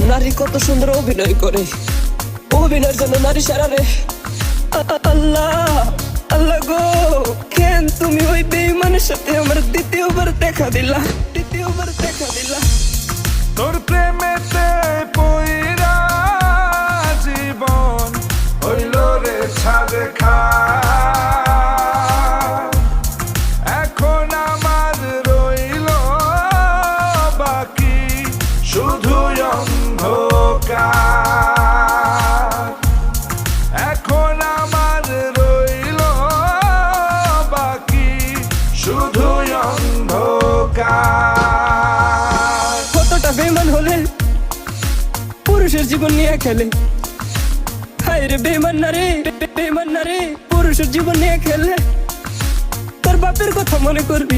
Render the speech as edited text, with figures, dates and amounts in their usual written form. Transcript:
নারী কত সুন্দর অভিনয় করে, অভিনয়ের জন্য নারী সারা রে। আল্লাহ আল্লাহ গো, কেন তুমি ওই বেঈমানের সাথে আমার দ্বিতীয়বার দেখা দিলা? তোর প্রেমেতে পইরা জীবন হইল রে ছাড়ে খা। এখন আমার রইল বাকি শুধু অন্ধকার। এখন আমার রইল বাকি শুধু অন্ধকার। কতটা বেঈমান হলে পুরুষের জীবন নিয়ে খেলে। হায় রে বেঈমান না রে, পুরুষের জীবন নিয়ে খেলে। তোর বাপের কথা মনে করবি।